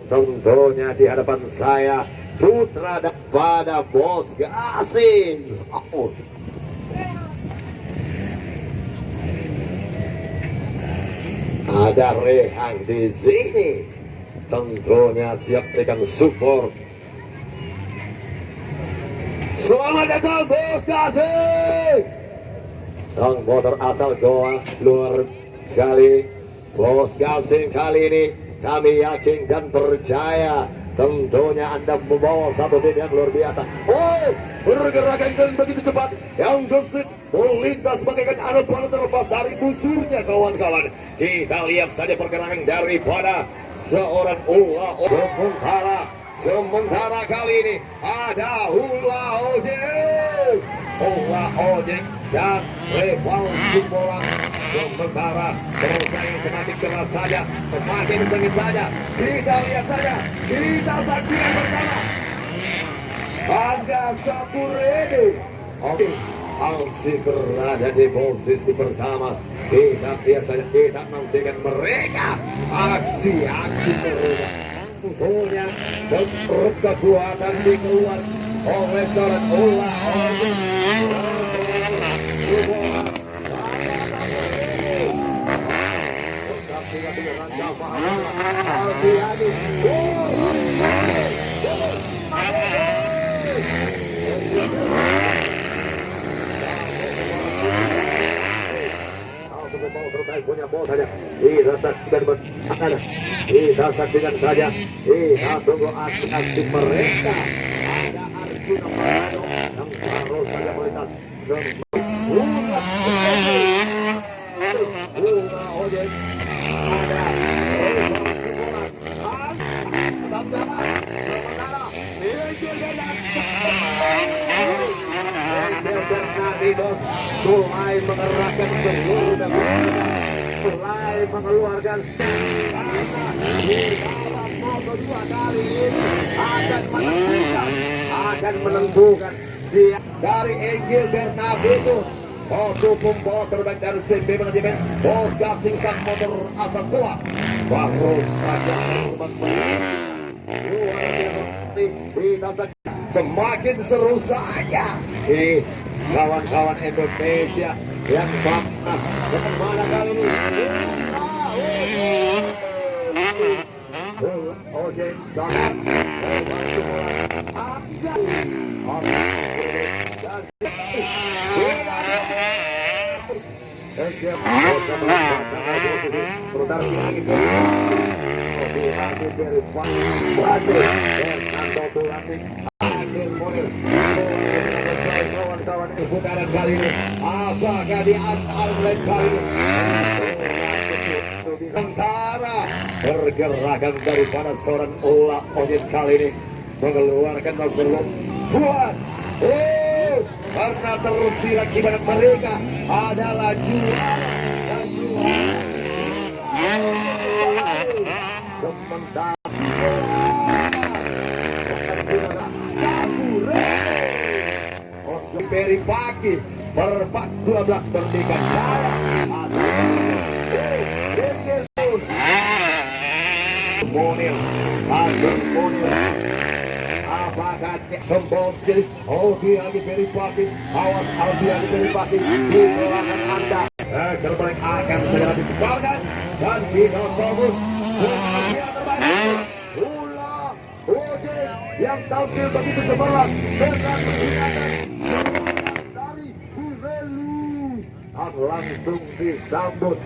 tentunya di hadapan saya putra daripada Bos Gasing. Ada Rehan di sini, tentunya siap berikan support. Selamat datang Bos Gasing. Sang motor asal Goa luar sekali. Bos Gasing kali ini kami yakin dan percaya tentunya Anda membawa satu tim yang luar biasa. Oh, pergerakan dan begitu cepat yang gesit melintas bagaikan anak panah terlepas dari musuhnya kawan-kawan. Kita lihat saja pergerakan daripada seorang sementara kali ini ada Ula Ojek dan Rival Simbola. Sementara bersaing semakin keras saja, semakin sengit saja. Kita lihat saja, kita saksikan bersama. Angga Sapuredi. Oke, Alsi berada di posisi pertama. Kita biasanya kita nantikan mereka aksi-aksi mereka. Tentunya seperti kekuatan dikeluar oleh seorang Ula Ojek. Kita saksikan saja, kita tunggu aksi-aksi mereka. Ada Arjuna Prado yang baru saja melintas. Ula Ojek. Mulai mengerahkan seluruh dagunya, mulai mengeluarkan karena di dalam Moto2 kali ini akan menentukan siap dari Enggil Bernardinus. Satu pembawa terbaik dari CB Manajemen Bos Gasing sang motor asal tua baru saja kita saksikan semakin seru saja kawan-kawan Indonesia yang bangga kemana kali ini. Oke, jangan putaran kali ini apakah di outlet kali ini sementara pergerakan daripada seorang Ula Ojek kali ini mengeluarkan seluruh buat karena tersirat di badan mereka adalah juara dan sementara Peri Pagi berpak 12 berdekatan cara Monil apakah kembali jadi Aldi lagi Peri Pagi awas Aldi lagi Peri Pagi di belakang Anda terbalik akan segera dikeluarkan dan kita sambut yang terbaik Ula Ojek yang tampil begitu cemerlang dengan pergerakan langsung disambut